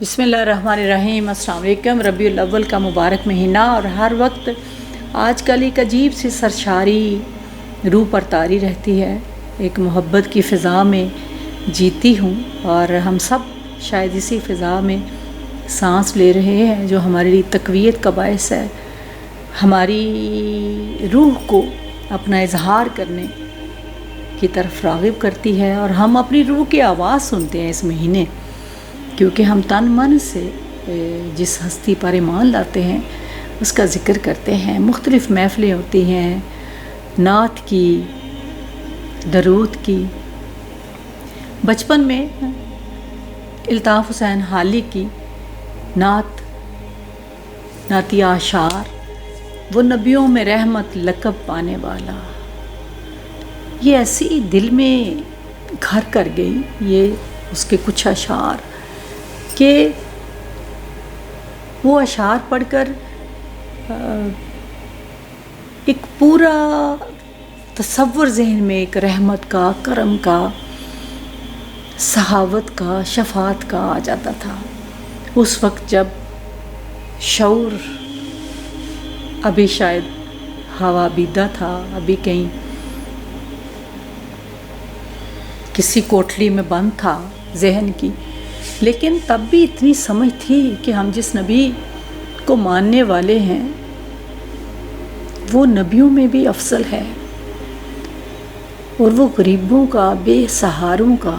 بسم اللہ الرحمن الرحیم۔ السلام علیکم۔ ربیع الاول کا مبارک مہینہ اور ہر وقت آج کل ایک عجیب سی سرشاری روح پر طاری رہتی ہے، ایک محبت کی فضا میں جیتی ہوں اور ہم سب شاید اسی فضا میں سانس لے رہے ہیں جو ہمارے لیے تقویت کا باعث ہے، ہماری روح کو اپنا اظہار کرنے کی طرف راغب کرتی ہے اور ہم اپنی روح کی آواز سنتے ہیں اس مہینے، کیونکہ ہم تن من سے جس ہستی پر ایمان لاتے ہیں اس کا ذکر کرتے ہیں۔ مختلف محفلیں ہوتی ہیں، نعت کی، درود کی۔ بچپن میں الطاف حسین حالی کی نعتیہ اشعار، وہ نبیوں میں رحمت لقب پانے والا، یہ ایسی دل میں گھر کر گئی یہ اس کے کچھ اشعار کہ وہ اشعار پڑھ کر ایک پورا تصور ذہن میں ایک رحمت کا، کرم کا، سخاوت کا، شفاعت کا آ جاتا تھا۔ اس وقت جب شعور ابھی شاید ہوا بیدہ تھا، ابھی کہیں کسی کوٹلی میں بند تھا ذہن کی، لیکن تب بھی اتنی سمجھ تھی کہ ہم جس نبی کو ماننے والے ہیں وہ نبیوں میں بھی افضل ہے اور وہ غریبوں کا، بے سہاروں کا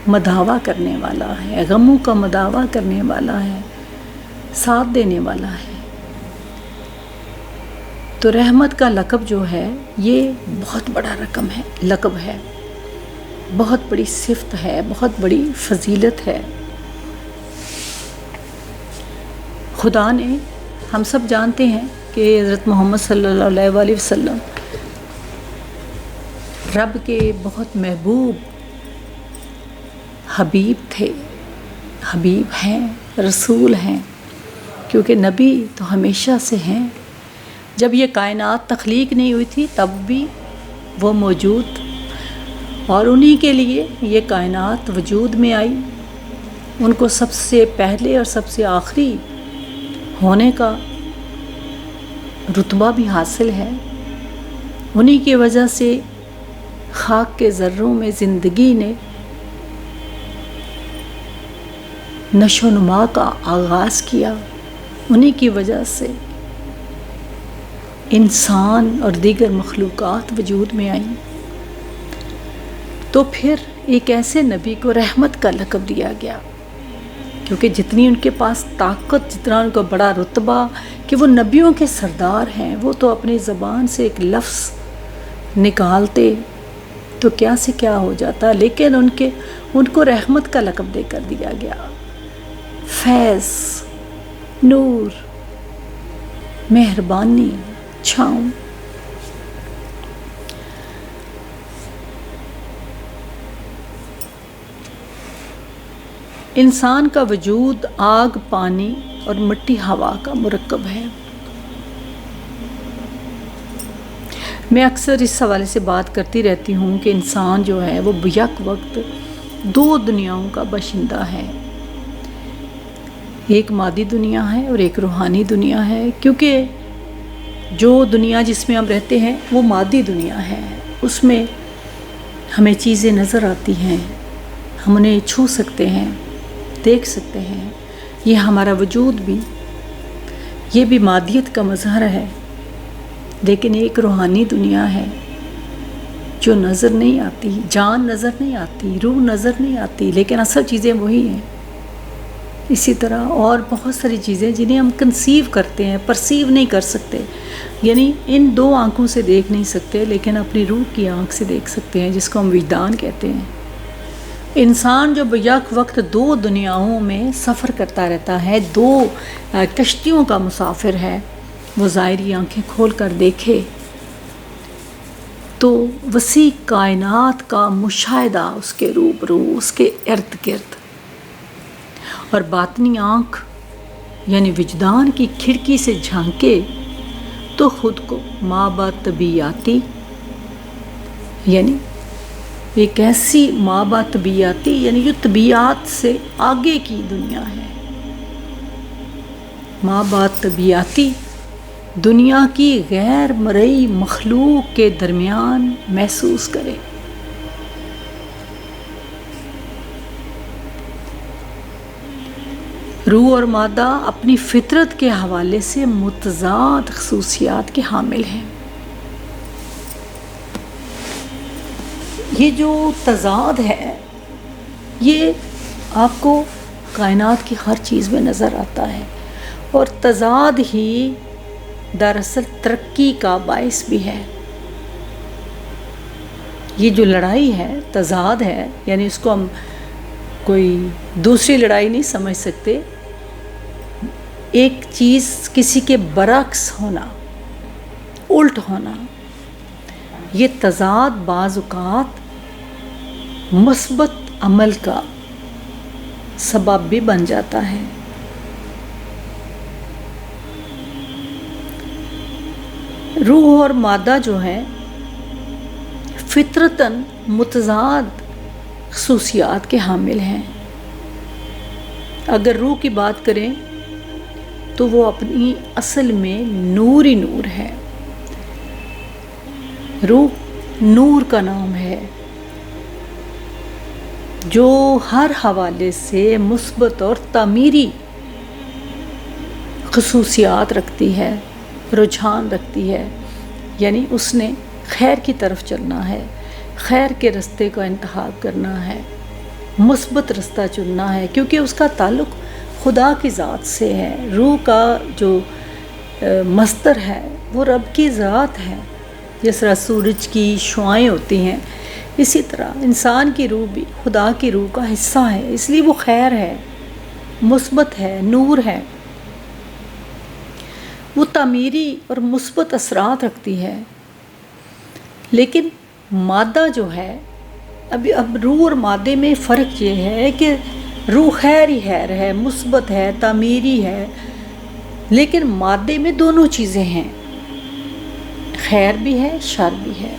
مداوا کرنے والا ہے، غموں کا مداوا کرنے والا ہے، ساتھ دینے والا ہے۔ تو رحمت کا لقب جو ہے یہ بہت بڑا لقب ہے، بہت بڑی صفت ہے، بہت بڑی فضیلت ہے۔ خدا نے، ہم سب جانتے ہیں کہ حضرت محمد صلی اللہ علیہ وسلم رب کے بہت محبوب حبیب تھے، حبیب ہیں، رسول ہیں، کیونکہ نبی تو ہمیشہ سے ہیں۔ جب یہ کائنات تخلیق نہیں ہوئی تھی تب بھی وہ موجود، اور انہی کے لیے یہ کائنات وجود میں آئی، ان کو سب سے پہلے اور سب سے آخری ہونے کا رتبہ بھی حاصل ہے۔ انہی کی وجہ سے خاک کے ذروں میں زندگی نے نشو و نما کا آغاز کیا، انہی کی وجہ سے انسان اور دیگر مخلوقات وجود میں آئیں۔ تو پھر ایک ایسے نبی کو رحمت کا لقب دیا گیا، کیونکہ جتنی ان کے پاس طاقت، جتنا ان کا بڑا رتبہ کہ وہ نبیوں کے سردار ہیں، وہ تو اپنی زبان سے ایک لفظ نکالتے تو کیا سے کیا ہو جاتا، لیکن ان کو رحمت کا لقب دے کر دیا گیا۔ فیض، نور، مہربانی، چھاؤں۔ انسان کا وجود آگ، پانی اور مٹی، ہوا کا مرکب ہے۔ میں اکثر اس حوالے سے بات کرتی رہتی ہوں کہ انسان جو ہے وہ یک وقت دو دنیاؤں کا باشندہ ہے، ایک مادی دنیا ہے اور ایک روحانی دنیا ہے، کیونکہ جو دنیا جس میں ہم رہتے ہیں وہ مادی دنیا ہے، اس میں ہمیں چیزیں نظر آتی ہیں، ہم انہیں چھو سکتے ہیں، دیکھ سکتے ہیں، یہ ہمارا وجود بھی، یہ بھی مادیت کا مظہر ہے۔ لیکن ایک روحانی دنیا ہے جو نظر نہیں آتی، جان نظر نہیں آتی، روح نظر نہیں آتی، لیکن اصل چیزیں وہی ہیں۔ اسی طرح اور بہت ساری چیزیں جنہیں ہم کنسیو کرتے ہیں، پرسیو نہیں کر سکتے، یعنی ان دو آنکھوں سے دیکھ نہیں سکتے، لیکن اپنی روح کی آنکھ سے دیکھ سکتے ہیں، جس کو ہم وجدان کہتے ہیں۔ انسان جو یک وقت دو دنیاؤں میں سفر کرتا رہتا ہے، دو کشتیوں کا مسافر ہے، وہ ظاہری آنکھیں کھول کر دیکھے تو وسیع کائنات کا مشاہدہ اس کے روبرو، اس کے ارد گرد، اور باطنی آنکھ یعنی وجدان کی کھڑکی سے جھانکے تو خود کو مابعد طبیعیاتی یعنی ایک ایسی مابع طبیعتی، یعنی جو طبیعت سے آگے کی دنیا ہے، مابع طبیعتی دنیا کی غیر مرئی مخلوق کے درمیان محسوس کرے۔ روح اور مادہ اپنی فطرت کے حوالے سے متضاد خصوصیات کے حامل ہیں۔ یہ جو تضاد ہے یہ آپ کو کائنات کی ہر چیز میں نظر آتا ہے، اور تضاد ہی دراصل ترقی کا باعث بھی ہے۔ یہ جو لڑائی ہے تضاد ہے، یعنی اس کو ہم کوئی دوسری لڑائی نہیں سمجھ سکتے، ایک چیز کسی کے برعکس ہونا، الٹ ہونا، یہ تضاد بعض اوقات مثبت عمل کا سبب بھی بن جاتا ہے۔ روح اور مادہ جو ہے فطرتاً متضاد خصوصیات کے حامل ہیں۔ اگر روح کی بات کریں تو وہ اپنی اصل میں نور ہی نور ہے۔ روح نور کا نام ہے جو ہر حوالے سے مثبت اور تعمیری خصوصیات رکھتی ہے، رجحان رکھتی ہے، یعنی اس نے خیر کی طرف چلنا ہے، خیر کے رستے کا انتخاب کرنا ہے، مثبت رستہ چننا ہے، کیونکہ اس کا تعلق خدا کی ذات سے ہے۔ روح کا جو مصدر ہے وہ رب کی ذات ہے۔ جس طرح سورج کی شعاعیں ہوتی ہیں، اسی طرح انسان کی روح بھی خدا کی روح کا حصہ ہے، اس لیے وہ خیر ہے، مثبت ہے، نور ہے، وہ تعمیری اور مثبت اثرات رکھتی ہے۔ لیکن مادہ جو ہے، اب روح اور مادے میں فرق یہ ہے کہ روح خیر ہی خیر ہے، مثبت ہے، تعمیری ہے، لیکن مادے میں دونوں چیزیں ہیں، خیر بھی ہے، شر بھی ہے،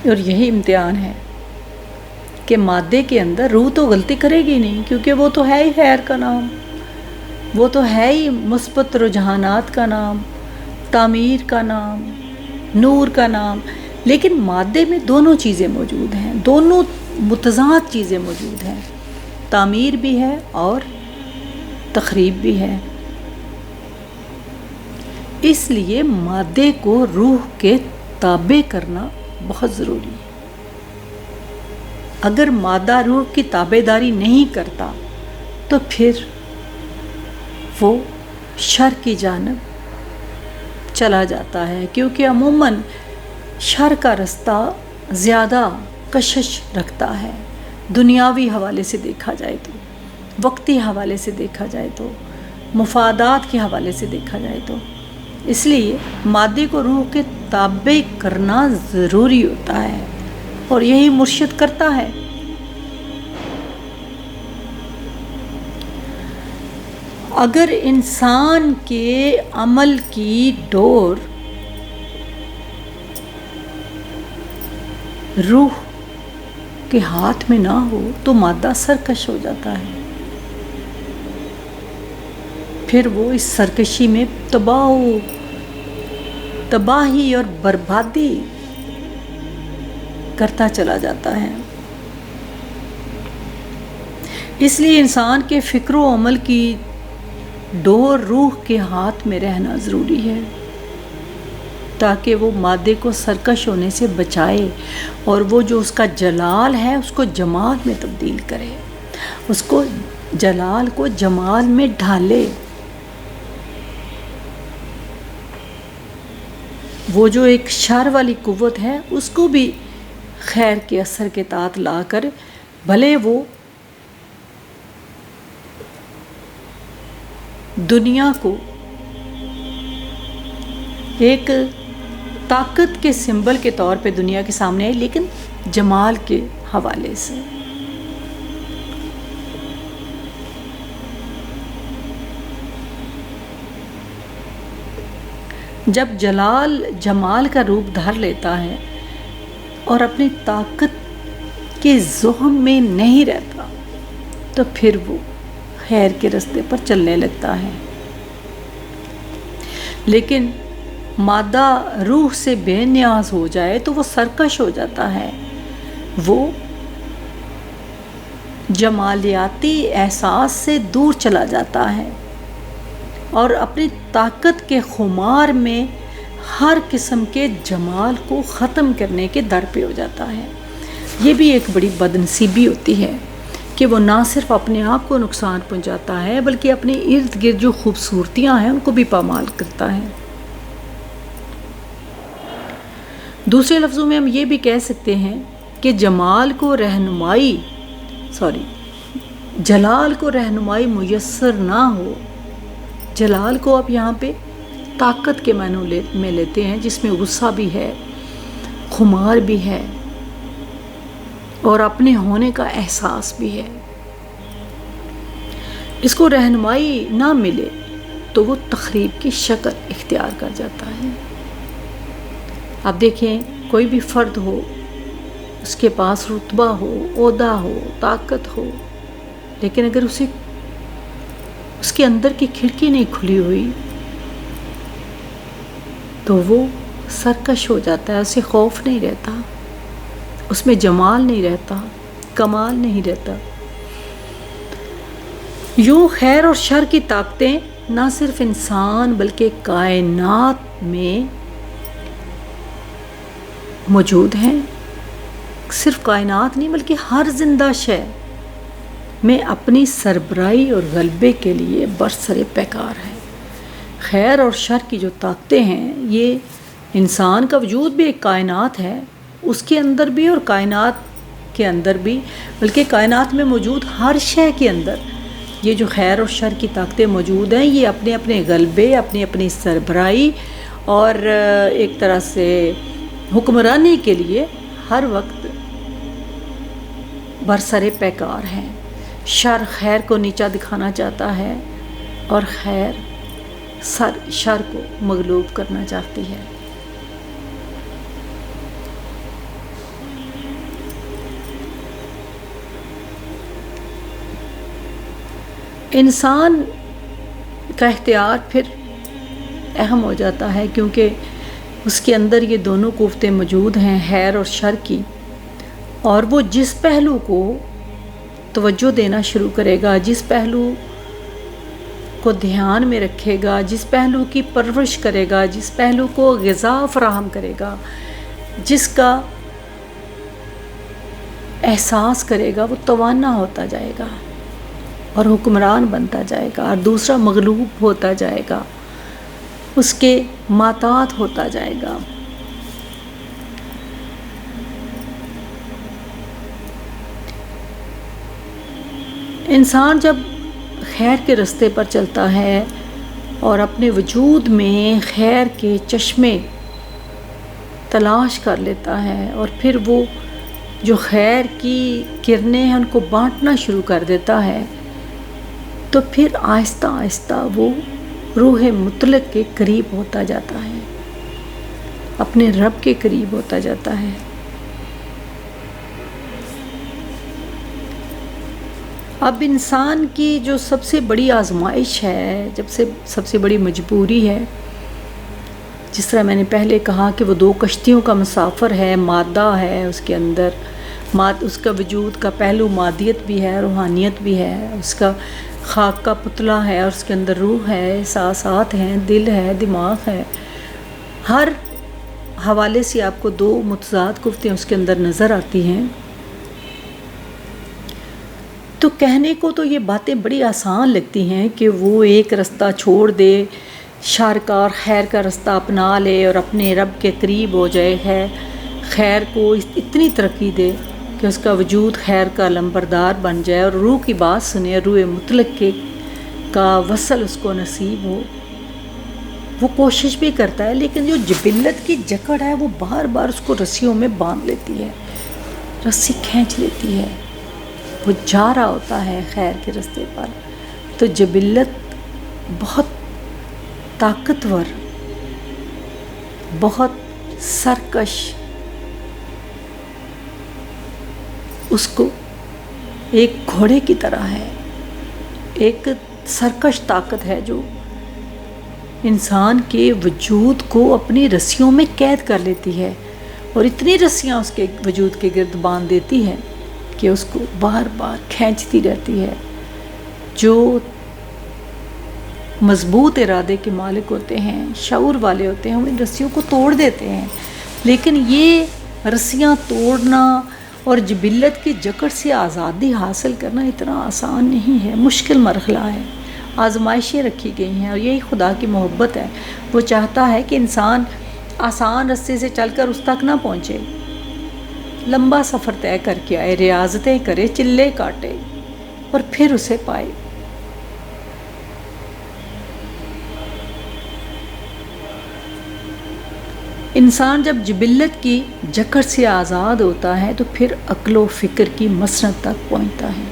اور یہی امتحان ہے کہ مادے کے اندر روح تو غلطی کرے گی نہیں، کیونکہ وہ تو ہے ہی خیر کا نام، وہ تو ہے ہی مثبت رجحانات کا نام، تعمیر کا نام، نور کا نام، لیکن مادے میں دونوں چیزیں موجود ہیں، دونوں متضاد چیزیں موجود ہیں، تعمیر بھی ہے اور تخریب بھی ہے۔ اس لیے مادے کو روح کے تابع کرنا بہت ضروری ہے۔ اگر مادہ روح کی تابع داری نہیں کرتا تو پھر وہ شر کی جانب چلا جاتا ہے، کیونکہ عموماً شر کا رستہ زیادہ کشش رکھتا ہے، دنیاوی حوالے سے دیکھا جائے تو، وقتی حوالے سے دیکھا جائے تو، مفادات کے حوالے سے دیکھا جائے تو۔ اس لیے مادے کو روح کے تابع کرنا ضروری ہوتا ہے، اور یہی مرشد کرتا ہے۔ اگر انسان کے عمل کی ڈور روح کے ہاتھ میں نہ ہو تو مادہ سرکش ہو جاتا ہے، پھر وہ اس سرکشی میں تباہی اور بربادی کرتا چلا جاتا ہے۔ اس لیے انسان کے فکر و عمل کی ڈور روح کے ہاتھ میں رہنا ضروری ہے، تاکہ وہ مادے کو سرکش ہونے سے بچائے، اور وہ جو اس کا جلال ہے اس کو جمال میں تبدیل کرے، اس کو جلال کو جمال میں ڈھالے۔ وہ جو ایک شر والی قوت ہے اس کو بھی خیر کے اثر کے تحت لا کر، بھلے وہ دنیا کو ایک طاقت کے سمبل کے طور پہ دنیا کے سامنے آئے، لیکن جمال کے حوالے سے۔ جب جلال جمال کا روپ دھر لیتا ہے اور اپنی طاقت کے زحم میں نہیں رہتا تو پھر وہ خیر کے راستے پر چلنے لگتا ہے. لیکن مادہ روح سے بے نیاز ہو جائے تو وہ سرکش ہو جاتا ہے. وہ جمالیاتی احساس سے دور چلا جاتا ہے اور اپنی طاقت کے خمار میں ہر قسم کے جمال کو ختم کرنے کے در پہ ہو جاتا ہے. یہ بھی ایک بڑی بدنصیبی ہوتی ہے کہ وہ نہ صرف اپنے آپ کو نقصان پہنچاتا ہے بلکہ اپنے ارد گرد جو خوبصورتیاں ہیں ان کو بھی پامال کرتا ہے. دوسرے لفظوں میں ہم یہ بھی کہہ سکتے ہیں کہ جلال کو رہنمائی میسر نہ ہو. جلال کو آپ یہاں پہ طاقت کے معنی میں لیتے ہیں، جس میں غصہ بھی ہے، خمار بھی ہے اور اپنے ہونے کا احساس بھی ہے. اس کو رہنمائی نہ ملے تو وہ تخریب کی شکل اختیار کر جاتا ہے. آپ دیکھیں کوئی بھی فرد ہو، اس کے پاس رتبہ ہو، عہدہ ہو، طاقت ہو، لیکن اگر اس کے اندر کی کھڑکی نہیں کھلی ہوئی تو وہ سرکش ہو جاتا ہے. اسے خوف نہیں رہتا، اس میں جمال نہیں رہتا، کمال نہیں رہتا. یوں خیر اور شر کی طاقتیں نہ صرف انسان بلکہ کائنات میں موجود ہیں. صرف کائنات نہیں بلکہ ہر زندہ شے میں اپنی سربراہی اور غلبے کے لیے برسر پیکار ہے. خیر اور شر کی جو طاقتیں ہیں، یہ انسان کا وجود بھی ایک کائنات ہے، اس کے اندر بھی اور کائنات کے اندر بھی، بلکہ کائنات میں موجود ہر شے کے اندر یہ جو خیر اور شر کی طاقتیں موجود ہیں، یہ اپنے اپنے غلبے، اپنی اپنی سربراہی اور ایک طرح سے حکمرانی کے لیے ہر وقت برسر پیکار ہیں. شر خیر کو نیچا دکھانا چاہتا ہے اور خیر شر کو مغلوب کرنا چاہتی ہے. انسان کا اختیار پھر اہم ہو جاتا ہے کیونکہ اس کے اندر یہ دونوں قوتیں موجود ہیں، خیر اور شر کی، اور وہ جس پہلو کو توجہ دینا شروع کرے گا، جس پہلو کو دھیان میں رکھے گا، جس پہلو کی پرورش کرے گا، جس پہلو کو غذا فراہم کرے گا، جس کا احساس کرے گا، وہ توانا ہوتا جائے گا اور حکمران بنتا جائے گا، اور دوسرا مغلوب ہوتا جائے گا، اس کے ماتات ہوتا جائے گا. انسان جب خیر کے راستے پر چلتا ہے اور اپنے وجود میں خیر کے چشمے تلاش کر لیتا ہے اور پھر وہ جو خیر کی کرنیں ہیں ان کو بانٹنا شروع کر دیتا ہے، تو پھر آہستہ آہستہ وہ روح مطلق کے قریب ہوتا جاتا ہے، اپنے رب کے قریب ہوتا جاتا ہے. اب انسان کی جو سب سے بڑی آزمائش ہے، سب سے بڑی مجبوری ہے، جس طرح میں نے پہلے کہا کہ وہ دو کشتیوں کا مسافر ہے، مادہ ہے اس کے اندر، اس کا وجود کا پہلو مادیت بھی ہے، روحانیت بھی ہے، اس کا خاک کا پتلا ہے اور اس کے اندر روح ہے، احساسات ہیں، دل ہے، دماغ ہے. ہر حوالے سے آپ کو دو متضاد قوتیں اس کے اندر نظر آتی ہیں. تو کہنے کو تو یہ باتیں بڑی آسان لگتی ہیں کہ وہ ایک راستہ چھوڑ دے، شر کا اور خیر کا راستہ اپنا لے اور اپنے رب کے قریب ہو جائے، ہے خیر کو اتنی ترقی دے کہ اس کا وجود خیر کا لمبردار بن جائے اور روح کی بات سنے، روح مطلق کا وصل اس کو نصیب ہو. وہ کوشش بھی کرتا ہے، لیکن جو جبلت کی جکڑ ہے وہ بار بار اس کو رسیوں میں باندھ لیتی ہے، رسی کھینچ لیتی ہے، وہ جا رہا ہوتا ہے خیر کے راستے پر. تو جبلت بہت طاقتور بہت سرکش، اس کو ایک گھوڑے کی طرح ہے، ایک سرکش طاقت ہے جو انسان کے وجود کو اپنی رسیوں میں قید کر لیتی ہے، اور اتنی رسیاں اس کے وجود کے گرد باندھ دیتی ہے کہ اس کو بار بار کھینچتی رہتی ہے۔ جو مضبوط ارادے کے مالک ہوتے ہیں، شعور والے ہوتے ہیں، وہ ان رسیوں کو توڑ دیتے ہیں، لیکن یہ رسیاں توڑنا اور جبلت کی جکڑ سے آزادی حاصل کرنا اتنا آسان نہیں ہے، مشکل مرحلہ ہے، آزمائشیں رکھی گئی ہیں، اور یہی خدا کی محبت ہے۔ وہ چاہتا ہے کہ انسان آسان رستے سے چل کر اس تک نہ پہنچے، لمبا سفر طے کر کے آئے، ریاضتیں کرے، چلے کاٹے اور پھر اسے پائے۔ انسان جب جبلت کی جکڑ سے آزاد ہوتا ہے تو پھر عقل و فکر کی مسند تک پہنچتا ہے۔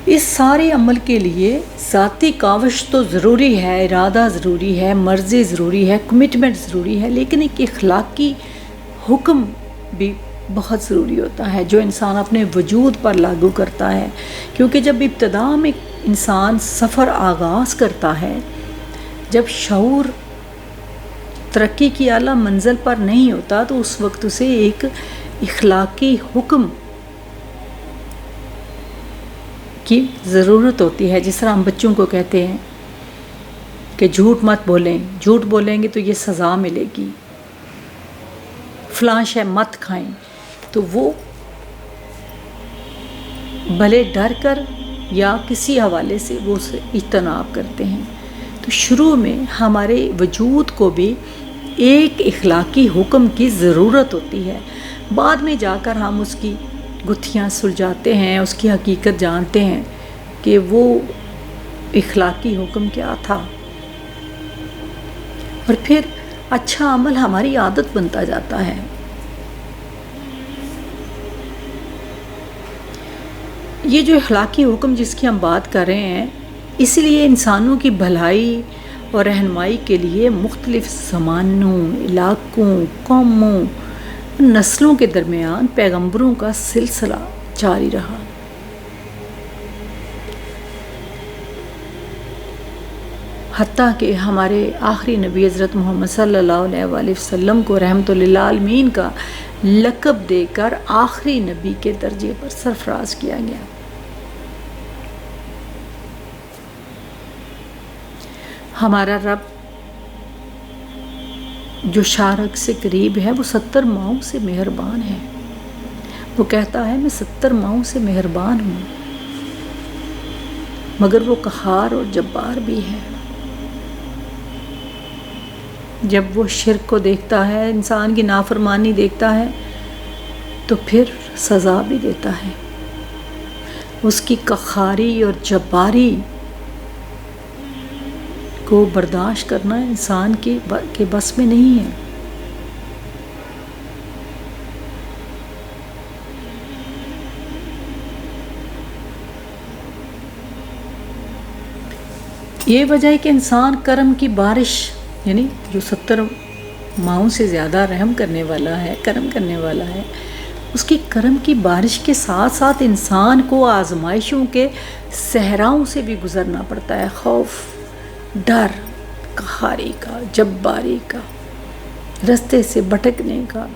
اس سارے عمل کے لیے ذاتی کاوش تو ضروری ہے، ارادہ ضروری ہے، مرضی ضروری ہے، کمٹمنٹ ضروری ہے، لیکن ایک اخلاقی حکم بھی بہت ضروری ہوتا ہے جو انسان اپنے وجود پر لاگو کرتا ہے، کیونکہ جب ابتدا میں انسان سفر آغاز کرتا ہے، جب شعور ترقی کی اعلیٰ منزل پر نہیں ہوتا، تو اس وقت اسے ایک اخلاقی حکم کی ضرورت ہوتی ہے۔ جس طرح ہم بچوں کو کہتے ہیں کہ جھوٹ مت بولیں، جھوٹ بولیں گے تو یہ سزا ملے گی، فلاں شے مت کھائیں، تو وہ بھلے ڈر کر یا کسی حوالے سے وہ اسے اجتناب کرتے ہیں۔ تو شروع میں ہمارے وجود کو بھی ایک اخلاقی حکم کی ضرورت ہوتی ہے، بعد میں جا کر ہم اس کی گتھیاں سلجھاتے ہیں، اس کی حقیقت جانتے ہیں کہ وہ اخلاقی حکم کیا تھا، اور پھر اچھا عمل ہماری عادت بنتا جاتا ہے۔ یہ جو اخلاقی حکم جس کی ہم بات کر رہے ہیں، اس لیے انسانوں کی بھلائی اور رہنمائی کے لیے مختلف زمانوں، علاقوں، قوموں، نسلوں کے درمیان پیغمبروں کا سلسلہ جاری رہا۔ حتیٰ کہ ہمارے آخری نبی حضرت محمد صلی اللہ علیہ وآلہ وسلم کو رحمت للعالمین کا لقب دے کر آخری نبی کے درجے پر سرفراز کیا گیا۔ ہمارا رب جو شارک سے قریب ہے، وہ 70 ماؤں سے مہربان ہے۔ وہ کہتا ہے میں 70 ماؤں سے مہربان ہوں، مگر وہ قہار اور جبار بھی ہے۔ جب وہ شرک کو دیکھتا ہے، انسان کی نافرمانی دیکھتا ہے، تو پھر سزا بھی دیتا ہے۔ اس کی قہاری اور جباری کو برداشت کرنا انسان کے بس میں نہیں ہے۔ یہ وجہ ہے کہ انسان کرم کی بارش، یعنی جو 70 ماؤں سے زیادہ رحم کرنے والا ہے، کرم کرنے والا ہے، اس کی کرم کی بارش کے ساتھ ساتھ انسان کو آزمائشوں کے صحراؤں سے بھی گزرنا پڑتا ہے، خوف، ڈر، قہاری کا، جباری کا، رستے سے بھٹکنے کا۔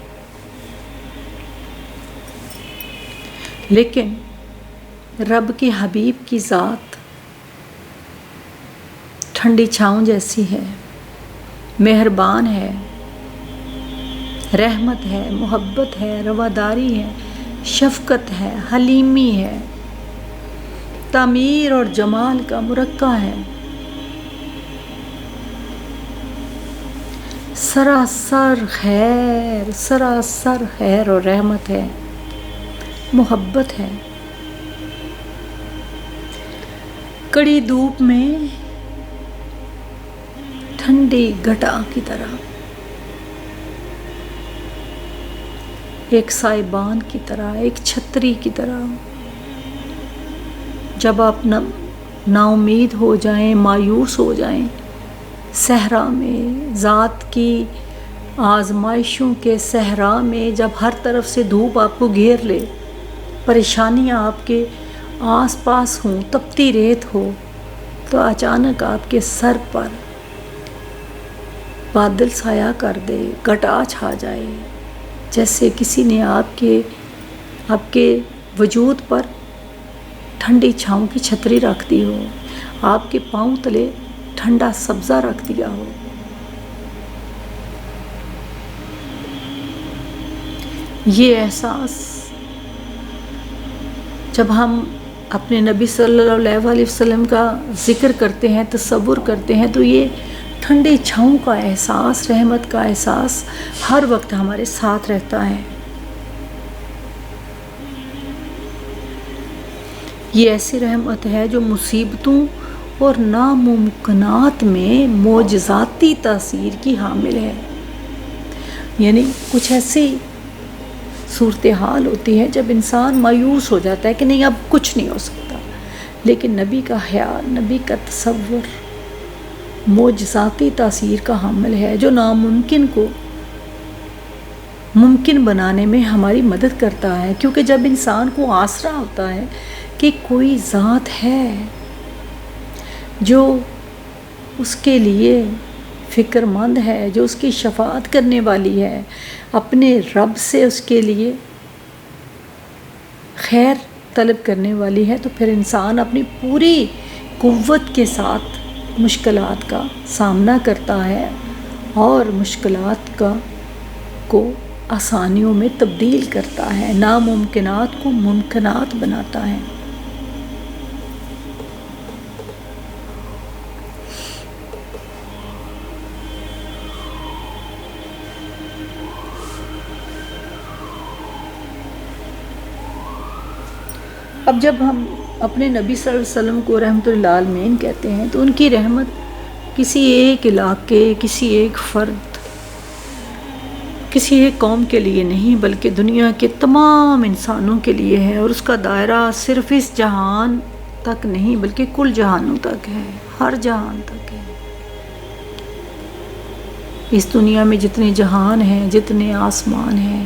لیکن رب کے حبیب کی ذات ٹھنڈی چھاؤں جیسی ہے، مہربان ہے، رحمت ہے، محبت ہے، رواداری ہے، شفقت ہے، حلیمی ہے، تعمیر اور جمال کا مرقع ہے، سراسر خیر اور رحمت ہے، محبت ہے۔ کڑی دھوپ میں ٹھنڈی گھٹا کی طرح، ایک سائبان کی طرح، ایک چھتری کی طرح، جب آپ نا امید ہو جائیں، مایوس ہو جائیں، صحرا میں، ذات کی آزمائشوں کے صحرا میں جب ہر طرف سے دھوپ آپ کو گھیر لے، پریشانیاں آپ کے آس پاس ہوں، تپتی ریت ہو، تو اچانک آپ کے سر پر بادل سایہ کر دے، گھٹا چھا جائے، جیسے کسی نے آپ کے وجود پر ٹھنڈی چھاؤں کی چھتری رکھ دی ہو، آپ کے پاؤں تلے ٹھنڈا سبزہ رکھ دیا ہو۔ یہ احساس جب ہم اپنے نبی صلی اللہ علیہ وسلم کا ذکر کرتے ہیں، تصور کرتے ہیں، تو یہ ٹھنڈی چھاؤں کا احساس، رحمت کا احساس ہر وقت ہمارے ساتھ رہتا ہے۔ یہ ایسی رحمت ہے جو مصیبتوں اور ناممکنات میں معجزاتی تاثیر کی حامل ہے۔ یعنی کچھ ایسی صورتحال ہوتی ہے جب انسان مایوس ہو جاتا ہے کہ نہیں اب کچھ نہیں ہو سکتا، لیکن نبی کا خیال، نبی کا تصور معجزاتی تاثیر کا حامل ہے، جو ناممکن کو ممکن بنانے میں ہماری مدد کرتا ہے۔ کیونکہ جب انسان کو آسرا ہوتا ہے کہ کوئی ذات ہے جو اس کے لیے فکر مند ہے، جو اس کی شفاعت کرنے والی ہے، اپنے رب سے اس کے لیے خیر طلب کرنے والی ہے، تو پھر انسان اپنی پوری قوت کے ساتھ مشکلات کا سامنا کرتا ہے اور مشکلات کو آسانیوں میں تبدیل کرتا ہے، ناممکنات کو ممکنات بناتا ہے۔ اب جب ہم اپنے نبی صلی اللہ علیہ وسلم کو رحمت للعالمین کہتے ہیں تو ان کی رحمت کسی ایک علاقے، کسی ایک فرد، کسی ایک قوم کے لیے نہیں، بلکہ دنیا کے تمام انسانوں کے لیے ہے، اور اس کا دائرہ صرف اس جہان تک نہیں بلکہ کل جہانوں تک ہے، ہر جہان تک ہے۔ اس دنیا میں جتنے جہان ہیں، جتنے آسمان ہیں،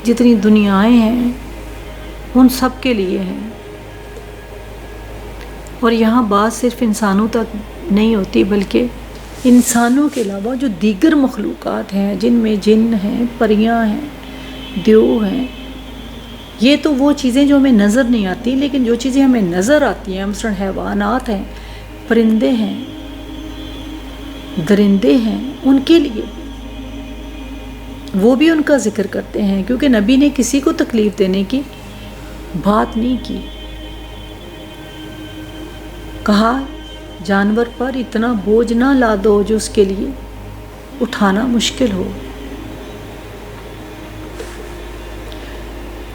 جتنی دنیایں ہیں، ان سب کے لیے ہے۔ اور یہاں بات صرف انسانوں تک نہیں ہوتی، بلکہ انسانوں کے علاوہ جو دیگر مخلوقات ہیں، جن میں جن ہیں، پریاں ہیں، دیو ہیں، یہ تو وہ چیزیں جو ہمیں نظر نہیں آتی، لیکن جو چیزیں ہمیں نظر آتی ہیں، مثلاً حیوانات ہیں، پرندے ہیں، درندے ہیں، ان کے لیے وہ بھی ان کا ذکر کرتے ہیں، کیونکہ نبی نے کسی کو تکلیف دینے کی بات نہیں کی۔ کہا جانور پر اتنا بوجھ نہ لا دو جو اس کے لیے اٹھانا مشکل ہو۔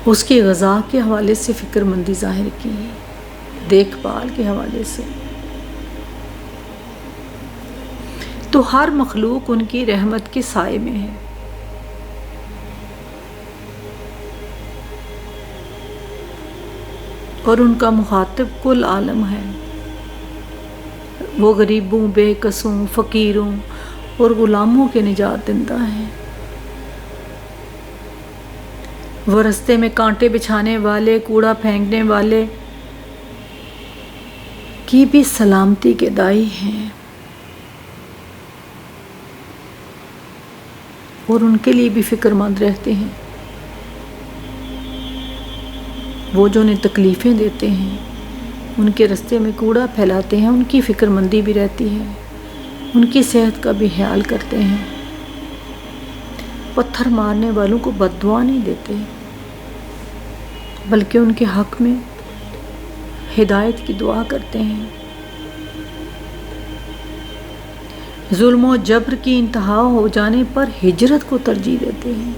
اس کی غذا کے حوالے سے فکر مندی ظاہر کی، دیکھ بھال کے حوالے سے۔ تو ہر مخلوق ان کی رحمت کے سائے میں ہے۔ اور ان کا مخاطب کل عالم ہے۔ وہ غریبوں، بے کسوں، فقیروں اور غلاموں کے نجات دہندہ ہیں۔ وہ رستے میں کانٹے بچھانے والے، کوڑا پھینکنے والے کی بھی سلامتی کے دائی ہیں، اور ان کے لیے بھی فکر مند رہتے ہیں۔ وہ جو انہیں تکلیفیں دیتے ہیں، ان کے رستے میں کوڑا پھیلاتے ہیں، ان کی فکر مندی بھی رہتی ہے، ان کی صحت کا بھی خیال کرتے ہیں۔ پتھر مارنے والوں کو بد دعا نہیں دیتے، بلکہ ان کے حق میں ہدایت کی دعا کرتے ہیں۔ ظلم و جبر کی انتہا ہو جانے پر ہجرت کو ترجیح دیتے ہیں۔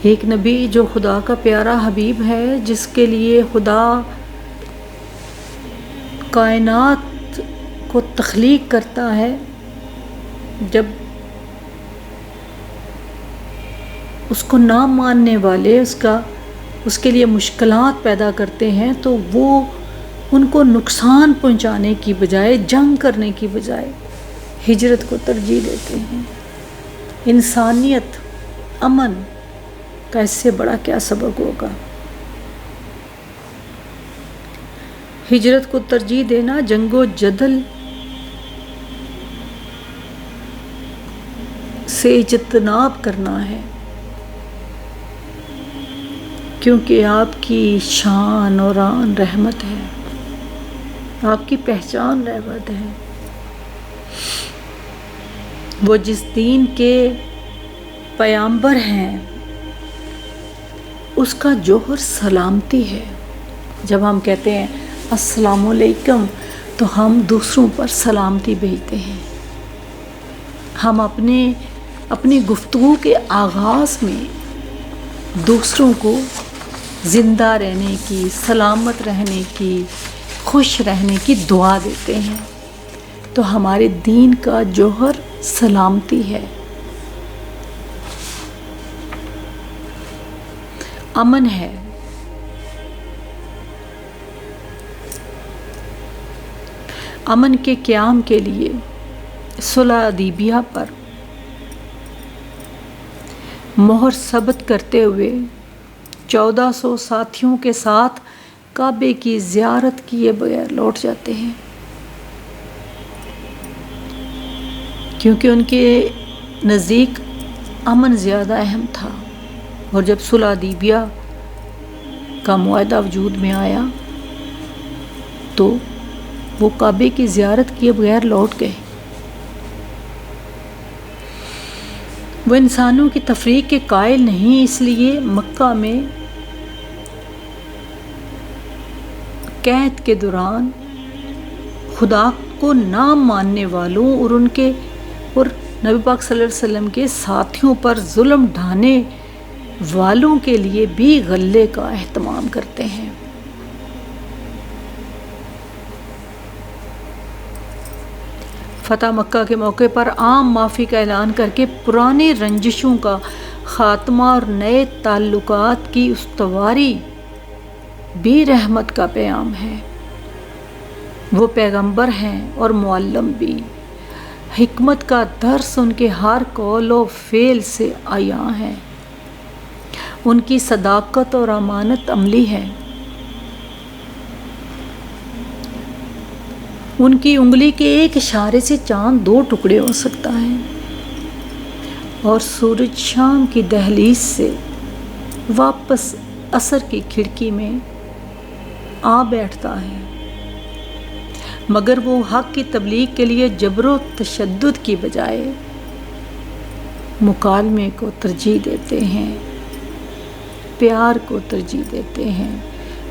ایک نبی جو خدا کا پیارا حبیب ہے، جس کے لیے خدا کائنات کو تخلیق کرتا ہے، جب اس کو نہ ماننے والے اس کے لیے مشکلات پیدا کرتے ہیں، تو وہ ان کو نقصان پہنچانے کی بجائے، جنگ کرنے کی بجائے ہجرت کو ترجیح دیتے ہیں۔ انسانیت، امن کا اس سے بڑا کیا سبق ہوگا؟ ہجرت کو ترجیح دینا جنگ و جدل سے اجتناب کرنا ہے، کیونکہ آپ کی شان اور آن رحمت ہے، آپ کی پہچان رحمت ہے۔ وہ جس دین کے پیامبر ہیں اس کا جوہر سلامتی ہے۔ جب ہم کہتے ہیں السلام علیکم تو ہم دوسروں پر سلامتی بھیجتے ہیں۔ ہم اپنی گفتگو کے آغاز میں دوسروں کو زندہ رہنے کی، سلامت رہنے کی، خوش رہنے کی دعا دیتے ہیں۔ تو ہمارے دین کا جوہر سلامتی ہے، امن ہے۔ امن کے قیام کے لیے صلح حدیبیہ پر مہر ثبت کرتے ہوئے 1400 ساتھیوں کے ساتھ کعبے کی زیارت کیے بغیر لوٹ جاتے ہیں، کیونکہ ان کے نزدیک امن زیادہ اہم تھا۔ اور جب صلح حدیبیہ کا معاہدہ وجود میں آیا تو وہ کعبے کی زیارت کیے بغیر لوٹ گئے۔ وہ انسانوں کی تفریق کے قائل نہیں، اس لیے مکہ میں قحط کے دوران خدا کو نہ ماننے والوں اور نبی پاک صلی اللہ علیہ وسلم کے ساتھیوں پر ظلم ڈھانے والوں کے لیے بھی غلے کا اہتمام کرتے ہیں۔ فتح مکہ کے موقع پر عام معافی کا اعلان کر کے پرانی رنجشوں کا خاتمہ اور نئے تعلقات کی استواری بھی رحمت کا پیام ہے۔ وہ پیغمبر ہیں اور معلم بھی، حکمت کا درس ان کے ہر قول و فعل سے عیاں ہے، ان کی صداقت اور امانت عملی ہے۔ ان کی انگلی کے ایک اشارے سے چاند 2 ٹکڑے ہو سکتا ہے اور سورج شام کی دہلیز سے واپس عصر کی کھڑکی میں آ بیٹھتا ہے، مگر وہ حق کی تبلیغ کے لیے جبر و تشدد کی بجائے مکالمے کو ترجیح دیتے ہیں، پیار کو ترجیح دیتے ہیں،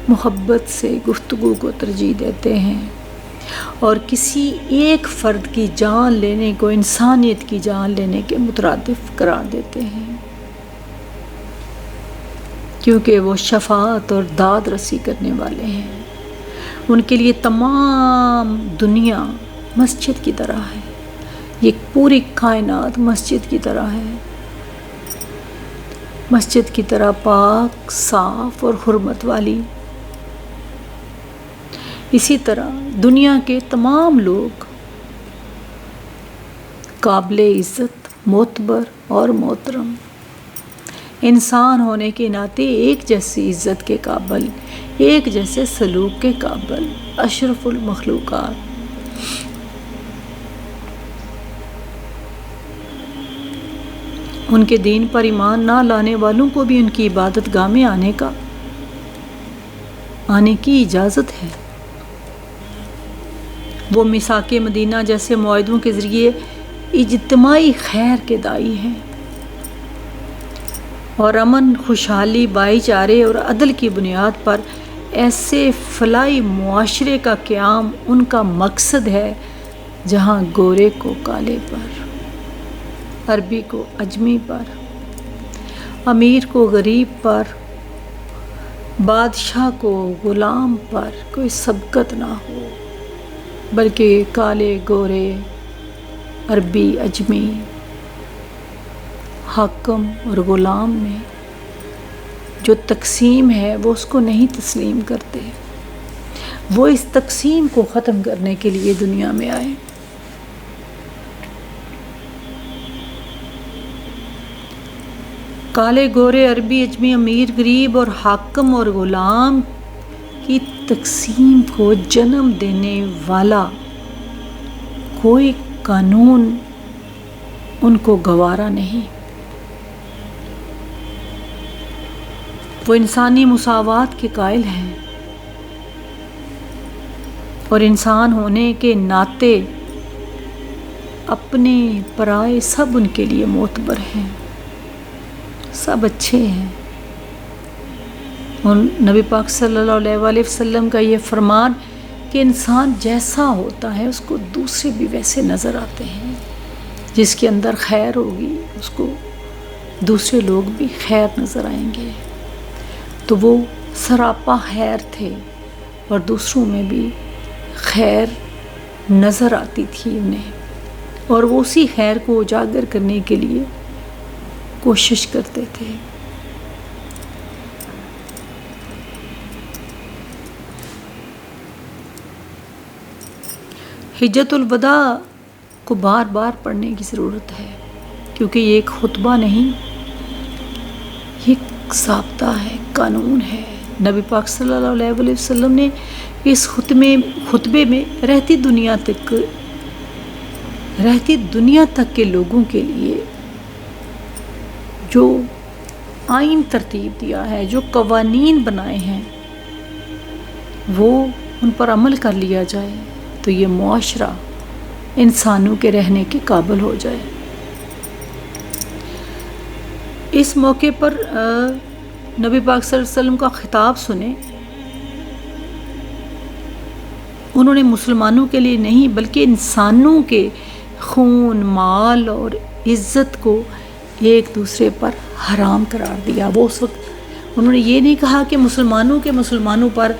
محبت سے گفتگو کو ترجیح دیتے ہیں، اور کسی ایک فرد کی جان لینے کو انسانیت کی جان لینے کے مترادف قرار دیتے ہیں، کیونکہ وہ شفاعت اور داد رسی کرنے والے ہیں۔ ان کے لیے تمام دنیا مسجد کی طرح ہے، یہ پوری کائنات مسجد کی طرح ہے، مسجد کی طرح پاک، صاف اور حرمت والی۔ اسی طرح دنیا کے تمام لوگ قابل عزت، معتبر اور محترم، انسان ہونے کے ناطے ایک جیسی عزت کے قابل، ایک جیسے سلوک کے قابل، اشرف المخلوقات۔ ان کے دین پر ایمان نہ لانے والوں کو بھی ان کی عبادت گاہ میں آنے کی اجازت ہے۔ وہ میثاق مدینہ جیسے معاہدوں کے ذریعے اجتماعی خیر کے داعی ہیں، اور امن، خوشحالی، بھائی چارے اور عدل کی بنیاد پر ایسے فلاحی معاشرے کا قیام ان کا مقصد ہے جہاں گورے کو کالے پر، عربی کو اجمی پر، امیر کو غریب پر، بادشاہ کو غلام پر کوئی سبقت نہ ہو، بلکہ کالے گورے، عربی اجمی، حاکم اور غلام میں جو تقسیم ہے وہ اس کو نہیں تسلیم کرتے۔ وہ اس تقسیم کو ختم کرنے کے لیے دنیا میں آئے۔ کالے گورے، عربی اجمی، امیر غریب اور حاکم اور غلام کی تقسیم کو جنم دینے والا کوئی قانون ان کو گوارا نہیں۔ وہ انسانی مساوات کے قائل ہیں اور انسان ہونے کے ناطے اپنے پرائے سب ان کے لیے معتبر ہیں، سب اچھے ہیں۔ اور نبی پاک صلی اللہ علیہ وآلہ وسلم کا یہ فرمان کہ انسان جیسا ہوتا ہے اس کو دوسرے بھی ویسے نظر آتے ہیں، جس کے اندر خیر ہوگی اس کو دوسرے لوگ بھی خیر نظر آئیں گے۔ تو وہ سراپا خیر تھے اور دوسروں میں بھی خیر نظر آتی تھی انہیں، اور وہ اسی خیر کو اجاگر کرنے کے لیے کوشش کرتے تھے۔ حجۃ الوداع کو بار بار پڑھنے کی ضرورت ہے، کیونکہ یہ ایک خطبہ نہیں، یہ ایک ضابطہ ہے، قانون ہے۔ نبی پاک صلی اللہ علیہ وآلہ وسلم نے اس خطبے میں رہتی دنیا تک کے لوگوں کے لیے جو آئین ترتیب دیا ہے، جو قوانین بنائے ہیں، وہ ان پر عمل کر لیا جائے تو یہ معاشرہ انسانوں کے رہنے کے قابل ہو جائے۔ اس موقع پر نبی پاک صلی اللہ علیہ وسلم کا خطاب سنیں۔ انہوں نے مسلمانوں کے لیے نہیں بلکہ انسانوں کے خون، مال اور عزت کو ایک دوسرے پر حرام قرار دیا۔ وہ اس وقت انہوں نے یہ نہیں کہا کہ مسلمانوں پر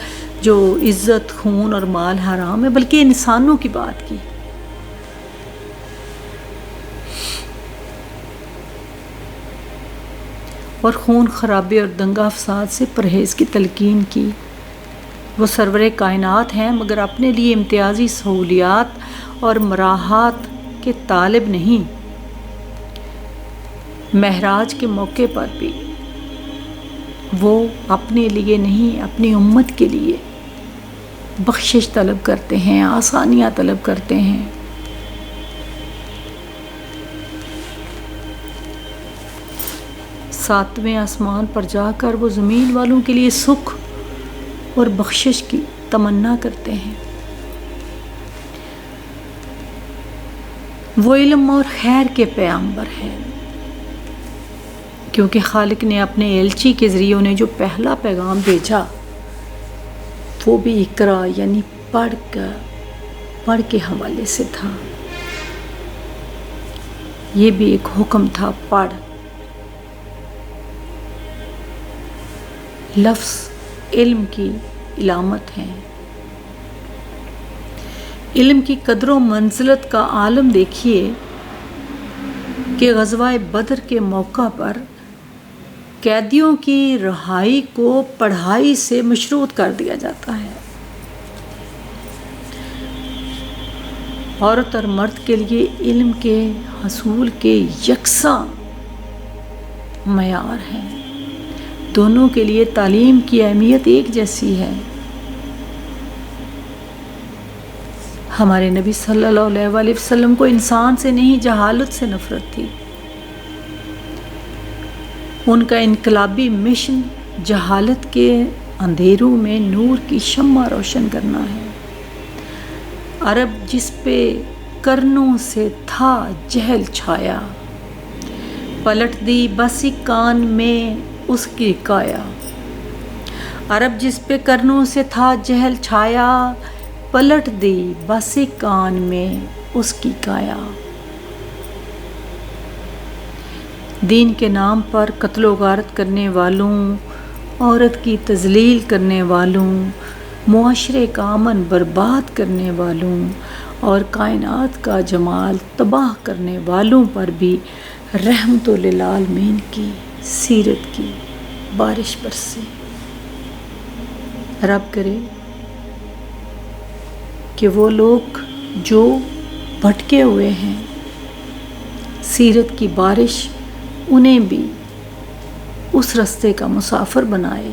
جو عزت، خون اور مال حرام ہے، بلکہ انسانوں کی بات کی۔ اور خون خرابے اور دنگا فساد سے پرہیز کی تلقین کی۔ وہ سرور کائنات ہیں مگر اپنے لیے امتیازی سہولیات اور مراحات کے طالب نہیں۔ معراج کے موقع پر بھی وہ اپنے لیے نہیں، اپنی امت کے لیے بخشش طلب کرتے ہیں، آسانیاں طلب کرتے ہیں۔ ساتویں آسمان پر جا کر وہ زمین والوں کے لیے سکھ اور بخشش کی تمنا کرتے ہیں۔ وہ علم اور خیر کے پیغمبر ہیں، کیونکہ خالق نے اپنے ایلچی کے ذریعے انہیں جو پہلا پیغام بھیجا وہ بھی اقرا یعنی پڑھ کے حوالے سے تھا۔ یہ بھی ایک حکم تھا، پڑھ۔ لفظ علم کی علامت ہیں۔ علم کی قدر و منزلت کا عالم دیکھیے کہ غزوہ بدر کے موقع پر قیدیوں کی رہائی کو پڑھائی سے مشروط کر دیا جاتا ہے۔ عورت اور مرد کے لیے علم کے حصول کے یکساں معیار ہیں، دونوں کے لیے تعلیم کی اہمیت ایک جیسی ہے۔ ہمارے نبی صلی اللہ علیہ وآلہ وسلم کو انسان سے نہیں جہالت سے نفرت تھی۔ ان کا انقلابی مشن جہالت کے اندھیروں میں نور کی شمع روشن کرنا ہے۔ عرب جس پہ کرنوں سے تھا جہل چھایا، پلٹ دی بس کان میں اس کی کایا۔ عرب جس پہ کرنوں سے تھا جہل چھایا، پلٹ دی بس کان میں اس کی کایا۔ دین کے نام پر قتل و غارت کرنے والوں، عورت کی تذلیل کرنے والوں، معاشرے کا امن برباد کرنے والوں اور کائنات کا جمال تباہ کرنے والوں پر بھی رحمت للعالمین کی سیرت کی بارش برسے۔ رب کرے کہ وہ لوگ جو بھٹکے ہوئے ہیں، سیرت کی بارش انہیں بھی اس راستے کا مسافر بنائے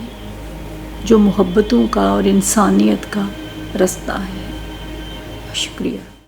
جو محبتوں کا اور انسانیت کا راستہ ہے۔ شکریہ۔